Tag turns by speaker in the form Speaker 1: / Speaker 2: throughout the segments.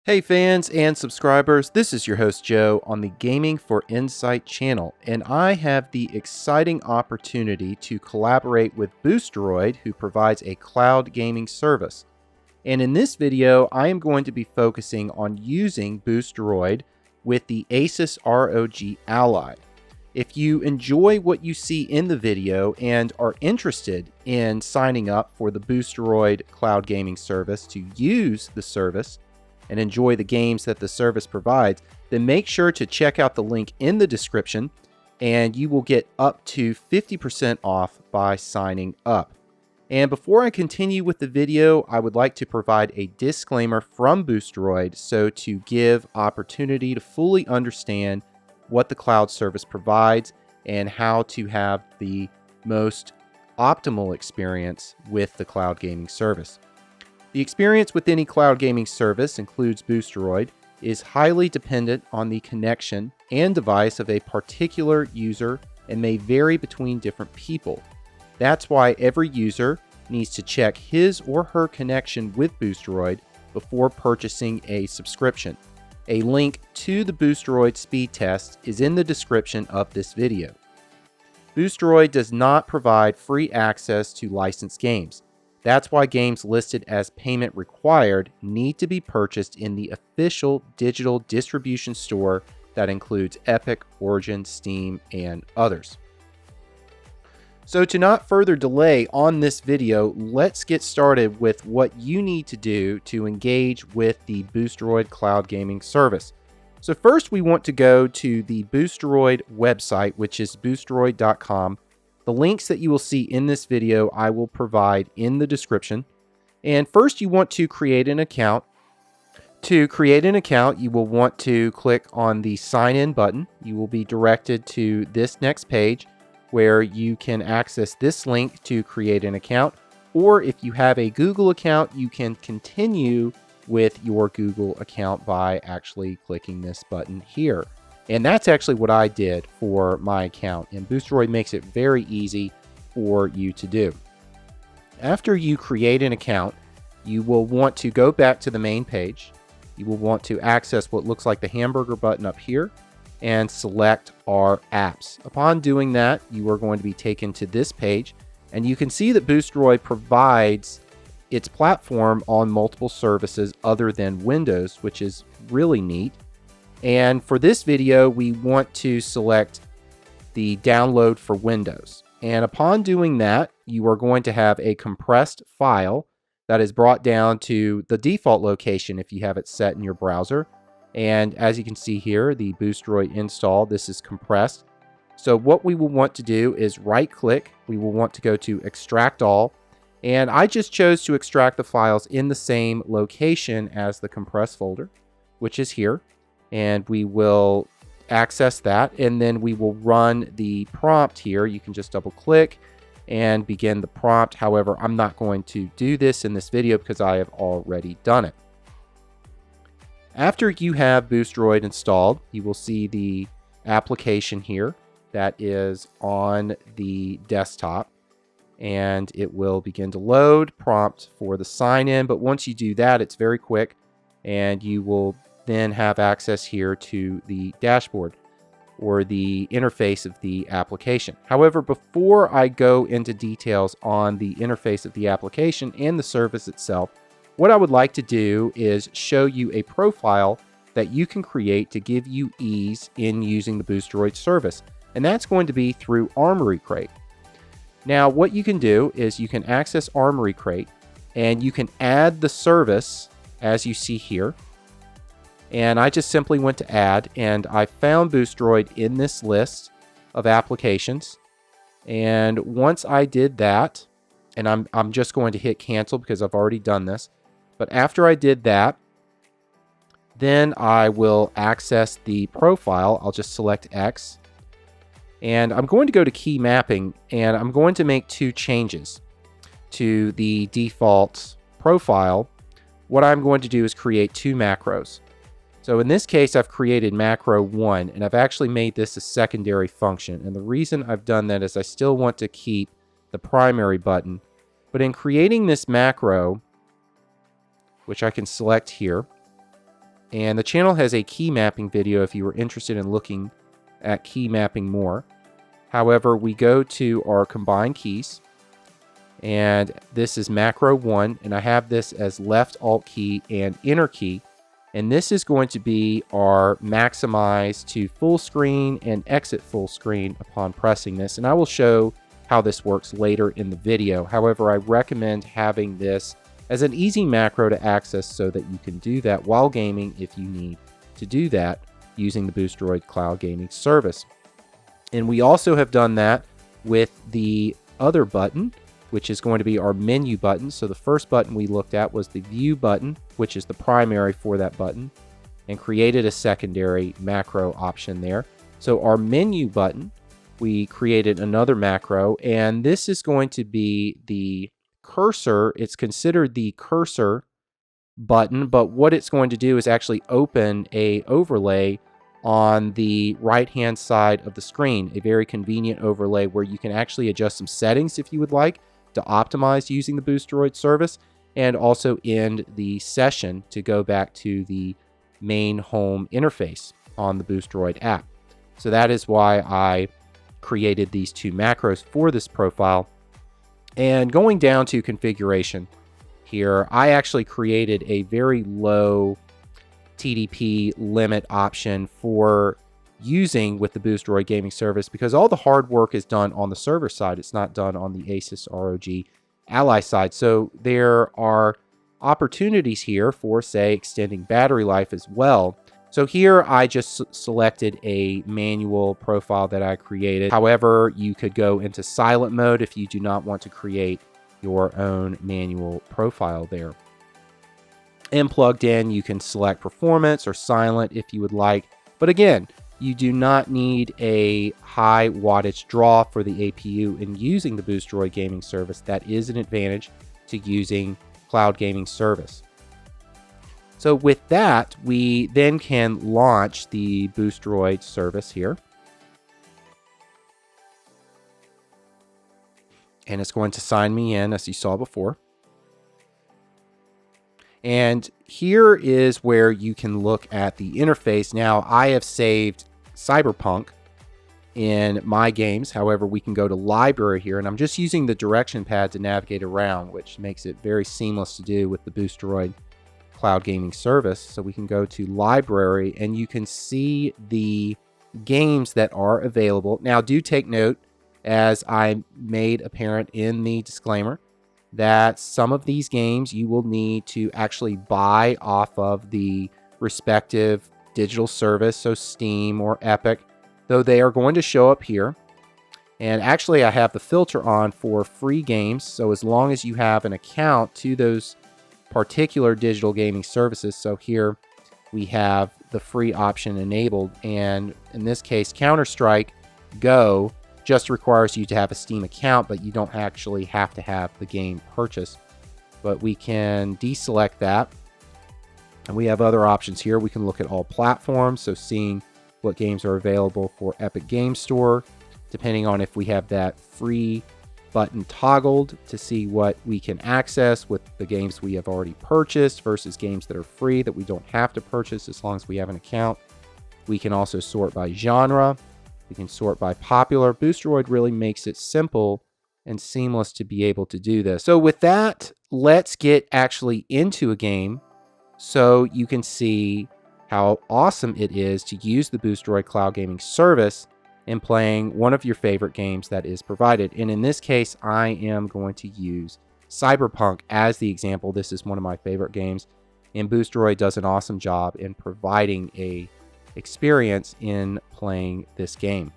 Speaker 1: Hey fans and subscribers, this is your host Joe on the Gaming for Insight channel, and I have the exciting opportunity to collaborate with Boosteroid, who provides a cloud gaming service. And in this video, I am going to be focusing on using Boosteroid with the ASUS ROG Ally. If you enjoy what you see in the video and are interested in signing up for the Boosteroid cloud gaming service to use the service, and enjoy the games that the service provides, then make sure to check out the link in the description and you will get up to 50% off by signing up. And before I continue with the video, I would like to provide a disclaimer from Boosteroid so to give opportunity to fully understand what the cloud service provides and how to have the most optimal experience with the cloud gaming service. The experience with any cloud gaming service, includes Boosteroid, is highly dependent on the connection and device of a particular user and may vary between different people. That's why every user needs to check his or her connection with Boosteroid before purchasing a subscription. A link to the Boosteroid speed test is in the description of this video. Boosteroid does not provide free access to licensed games. That's why games listed as payment required need to be purchased in the official digital distribution store that includes Epic, Origin, Steam, and others. So to not further delay on this video, let's get started with what you need to do to engage with the Boosteroid cloud gaming service. So first we want to go to the Boosteroid website, which is boosteroid.com. The links that you will see in this video, I will provide in the description. And first, you want to create an account. To create an account, you will want to click on the sign in button. You will be directed to this next page where you can access this link to create an account. Or if you have a Google account, you can continue with your Google account by actually clicking this button here. And that's actually what I did for my account, and Boosteroid makes it very easy for you to do. After you create an account, you will want to go back to the main page. You will want to access what looks like the hamburger button up here and select our apps. Upon doing that, you are going to be taken to this page, and you can see that Boosteroid provides its platform on multiple services other than Windows, which is really neat. And for this video, we want to select the download for Windows. And upon doing that, you are going to have a compressed file that is brought down to the default location if you have it set in your browser. And as you can see here, the Boosteroid install, this is compressed. So what we will want to do is right click. We will want to go to extract all. And I just chose to extract the files in the same location as the compressed folder, which is here. And we will access that, and then we will run the prompt here. You can just double click and begin the prompt. However, I'm not going to do this in this video because I have already done it. After you have Boosteroid installed, you will see the application here that is on the desktop, and it will begin to load, prompt for the sign in. But once you do that, it's very quick, and you will then have access here to the dashboard or the interface of the application. However, before I go into details on the interface of the application and the service itself, what I would like to do is show you a profile that you can create to give you ease in using the Boosteroid service. And that's going to be through Armory Crate. Now, what you can do is you can access Armory Crate and you can add the service as you see here. And I just simply went to add, and I found Boosteroid in this list of applications. And once I did that, and I'm just going to hit cancel because I've already done this. But after I did that, then I will access the profile. I'll just select X. And I'm going to go to key mapping, and I'm going to make two changes to the default profile. What I'm going to do is create two macros. So in this case, I've created macro 1, and I've actually made this a secondary function. And the reason I've done that is I still want to keep the primary button. But in creating this macro, which I can select here, And the channel has a key mapping video if you were interested in looking at key mapping more. However, we go to our combined keys, and this is macro 1, and I have this as left alt key and enter key. And this is going to be our maximize to full screen and exit full screen upon pressing this. And I will show how this works later in the video. However, I recommend having this as an easy macro to access so that you can do that while gaming if you need to do that using the Boosteroid Cloud Gaming Service. And we also have done that with the other button, which is going to be our menu button. So the first button we looked at was the view button, which is the primary for that button, and created a secondary macro option there. So our menu button, we created another macro, and this is going to be the cursor. It's considered the cursor button, but what it's going to do is actually open a overlay on the right hand side of the screen, a very convenient overlay where you can actually adjust some settings if you would like to optimize using the Boosteroid service, and also end the session to go back to the main home interface on the Boosteroid app. So that is why I created these two macros for this profile. And going down to configuration here, I actually created a very low TDP limit option for using with the Boosteroid gaming service, because all the hard work is done on the server side. It's not done on the ASUS ROG Ally side. So there are opportunities here for, say, extending battery life as well. So here I just selected a manual profile that I created. However, you could go into silent mode if you do not want to create your own manual profile there. And plugged in, you can select performance or silent if you would like. But again, you do not need a high wattage draw for the APU in using the Boosteroid gaming service. That is an advantage to using cloud gaming service. So with that, we then can launch the Boosteroid service here. And it's going to sign me in, as you saw before. And here is where you can look at the interface. Now, I have saved Cyberpunk in my games. However, we can go to library here, and I'm just using the direction pad to navigate around, which makes it very seamless to do with the Boosteroid Cloud Gaming Service. So we can go to library, and you can see the games that are available. Now, do take note, as I made apparent in the disclaimer, that some of these games you will need to actually buy off of the respective digital service, so Steam or Epic, though they are going to show up here. And actually, I have the filter on for free games, so as long as you have an account to those particular digital gaming services. So here we have the free option enabled, and in this case, Counter-Strike Go just requires you to have a Steam account, but you don't actually have to have the game purchased. But we can deselect that, and we have other options here. We can look at all platforms, so seeing what games are available for Epic Game Store, depending on if we have that free button toggled to see what we can access with the games we have already purchased versus games that are free that we don't have to purchase as long as we have an account. We can also sort by genre. We can sort by popular. Boosteroid really makes it simple and seamless to be able to do this. So with that, let's get actually into a game so you can see how awesome it is to use the Boosteroid Cloud Gaming Service in playing one of your favorite games that is provided. And in this case, I am going to use Cyberpunk as the example. This is one of my favorite games, and Boosteroid does an awesome job in providing a experience in playing this game.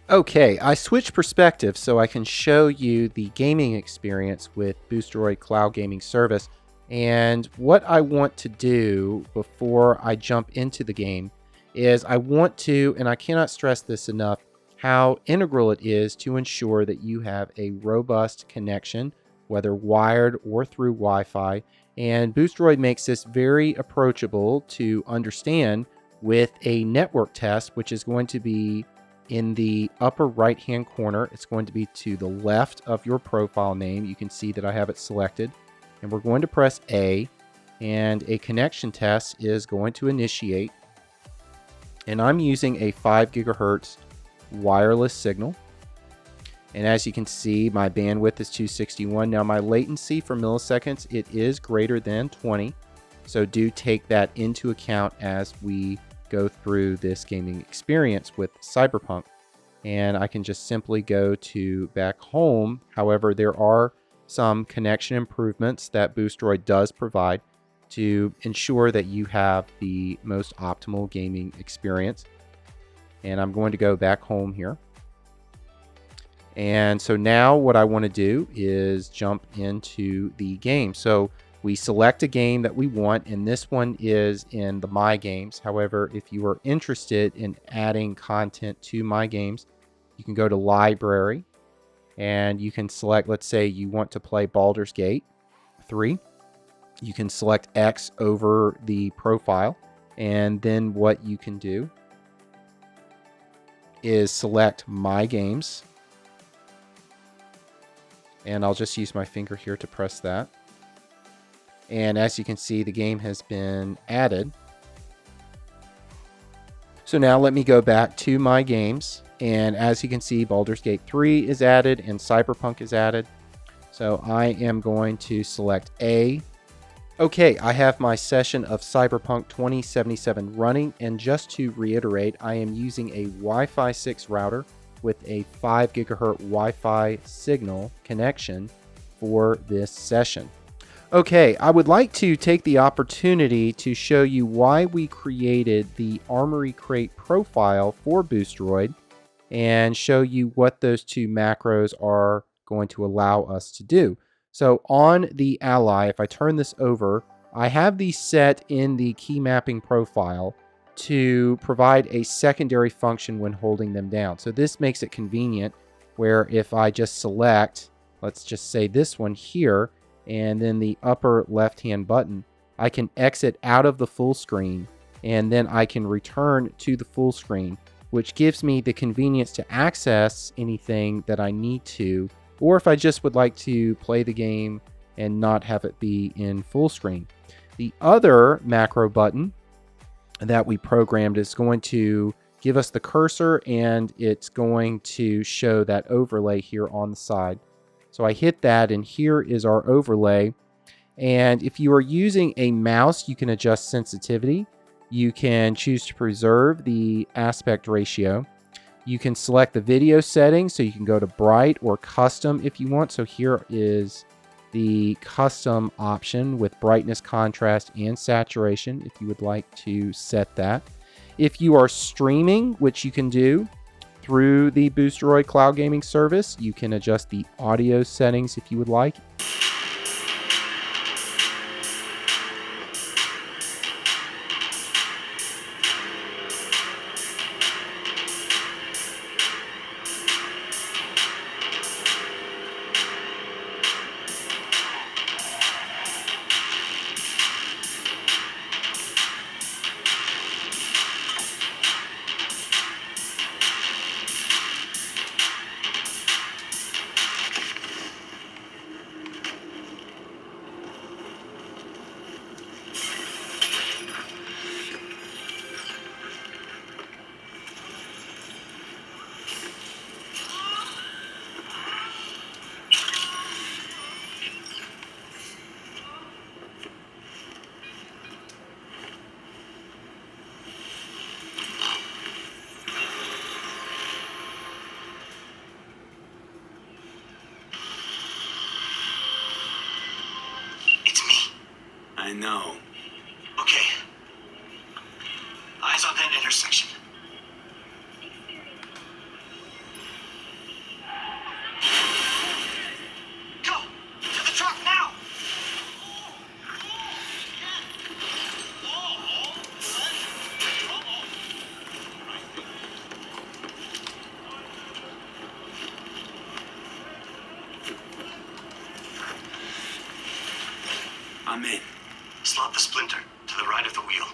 Speaker 1: Okay, I switched perspectives so I can show you the gaming experience with Boosteroid Cloud Gaming Service. And what I want to do before I jump into the game is I want to, and I cannot stress this enough, how integral it is to ensure that you have a robust connection, whether wired or through Wi-Fi. And Boosteroid makes this very approachable to understand with a network test, which is going to be in the upper right hand corner. It's going to be to the left of your profile name. You can see that I have it selected, and we're going to press A, and a connection test is going to initiate. And I'm using a 5 gigahertz wireless signal. And as you can see, my bandwidth is 261. Now my latency for milliseconds, it is greater than 20. So do take that into account as we go through this gaming experience with Cyberpunk. And I can just simply go to back home. However, there are some connection improvements that Boosteroid does provide to ensure that you have the most optimal gaming experience. And I'm going to go back home here. And so now what I want to do is jump into the game. So we select a game that we want, and this one is in the My Games. However, if you are interested in adding content to My Games, you can go to Library, and you can select, let's say you want to play Baldur's Gate 3. You can select X over the profile, and then what you can do is select My Games. And I'll just use my finger here to press that. And as you can see, the game has been added. So now let me go back to My Games. And as you can see, Baldur's Gate 3 is added and Cyberpunk is added. So I am going to select A. Okay, I have my session of Cyberpunk 2077 running. And just to reiterate, I am using a Wi-Fi 6 router with a 5 gigahertz Wi-Fi signal connection for this session. Okay, I would like to take the opportunity to show you why we created the Armory crate profile for Boosteroid and show you what those two macros are going to allow us to do. So on the ally, if I turn this over, I have these set in the key mapping profile to provide a secondary function when holding them down. So this makes it convenient where if I just select, let's just say this one here, and then the upper left-hand button, I can exit out of the full screen, and then I can return to the full screen, which gives me the convenience to access anything that I need to, or if I just would like to play the game and not have it be in full screen. The other macro button that we programmed is going to give us the cursor, and it's going to show that overlay here on the side. So I hit that, and here is our overlay. And if you are using a mouse, you can adjust sensitivity. You can choose to preserve the aspect ratio. You can select the video settings, so you can go to bright or custom if you want. So here is the custom option with brightness, contrast, and saturation if you would like to set that. If you are streaming, which you can do through the Boosteroid cloud gaming service, you can adjust the audio settings if you would like.
Speaker 2: I know.
Speaker 3: Okay. Eyes on that intersection. Go! To the truck now!
Speaker 2: I'm in.
Speaker 3: Slot the splinter to the right of the wheel.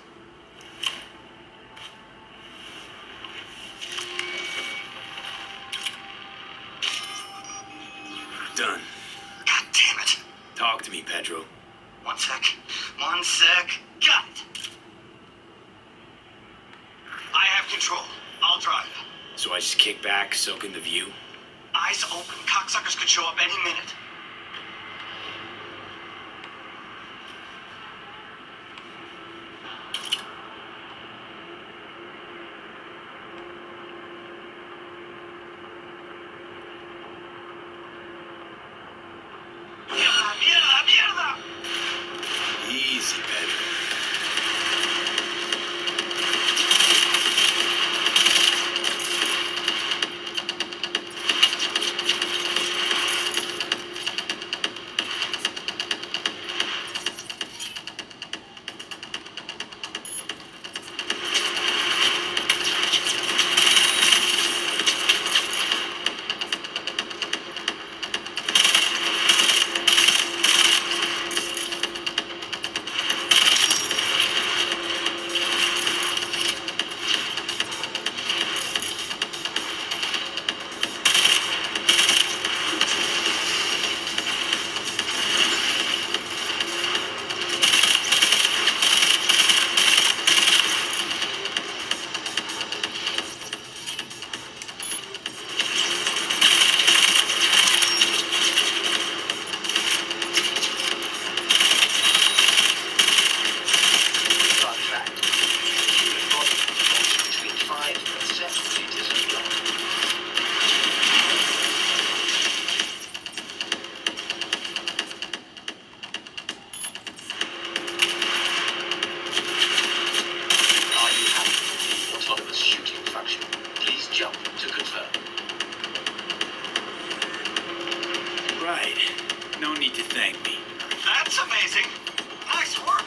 Speaker 2: Done.
Speaker 3: God damn it.
Speaker 2: Talk to me, Pedro.
Speaker 3: One sec. control. I'll drive.
Speaker 2: So I just kick back, soak in the view?
Speaker 3: Eyes open. Cocksuckers could show up any minute. Mierda, mierda, mierda!
Speaker 2: Easy, Pedro. Right. No need to thank me.
Speaker 3: That's amazing. Nice work.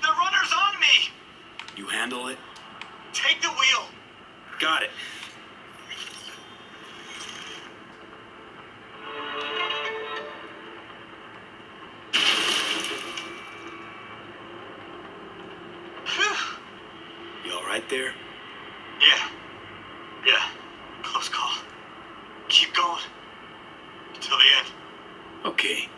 Speaker 3: The runner's on me.
Speaker 2: You handle it?
Speaker 3: Take the wheel.
Speaker 2: Got it.
Speaker 3: Phew.
Speaker 2: You all right there?
Speaker 3: Yeah. Yeah. Close call. Keep going. Till the end.
Speaker 2: Okay.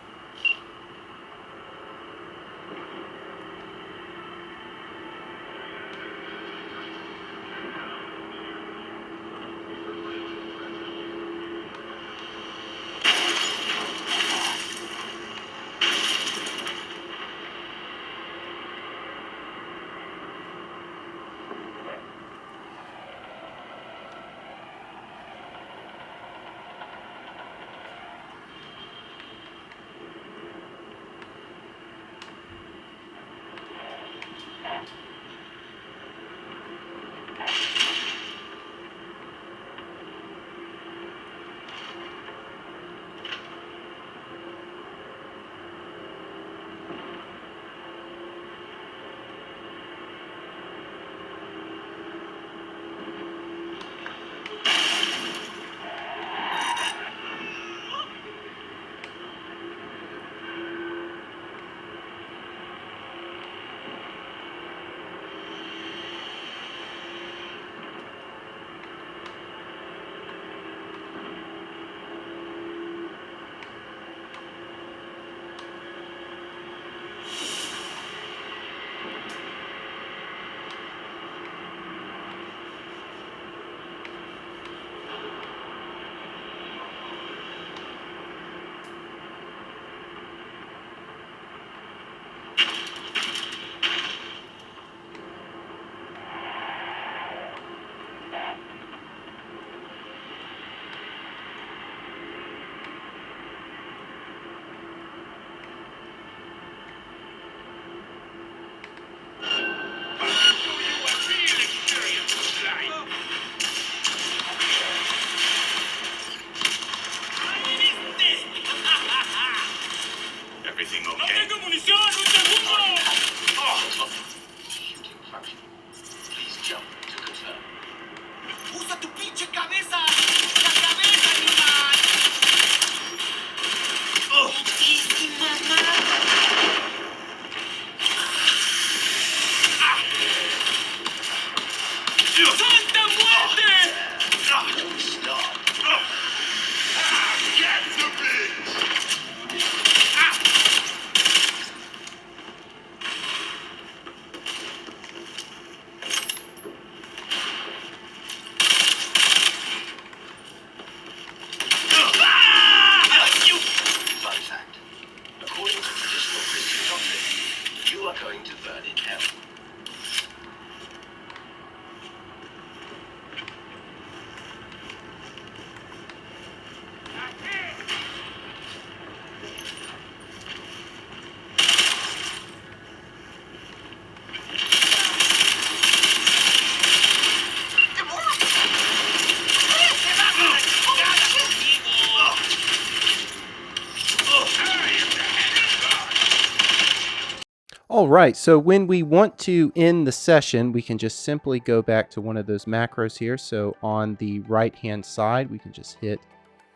Speaker 1: All right, so when we want to end the session, we can just simply go back to one of those macros here. So on the right-hand side, we can just hit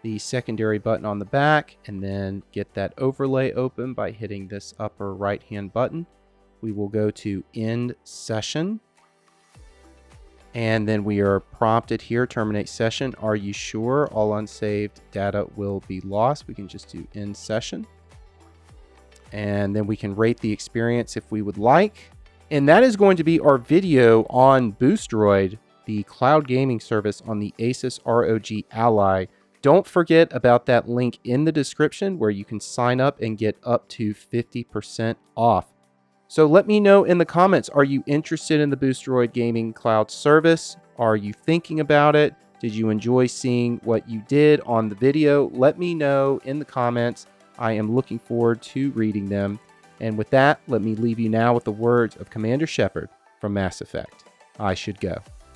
Speaker 1: the secondary button on the back and then get that overlay open by hitting this upper right-hand button. We will go to End Session. And then we are prompted here, terminate session. Are you sure all unsaved data will be lost? We can just do End Session. And then we can rate the experience if we would like. And that is going to be our video on Boosteroid, the cloud gaming service on the ASUS ROG Ally. Don't forget about that link in the description where you can sign up and get up to 50% off. So let me know in the comments, are you interested in the Boosteroid gaming cloud service? Are you thinking about it? Did you enjoy seeing what you did on the video? Let me know in the comments. I am looking forward to reading them. And with that, let me leave you now with the words of Commander Shepard from Mass Effect. I should go.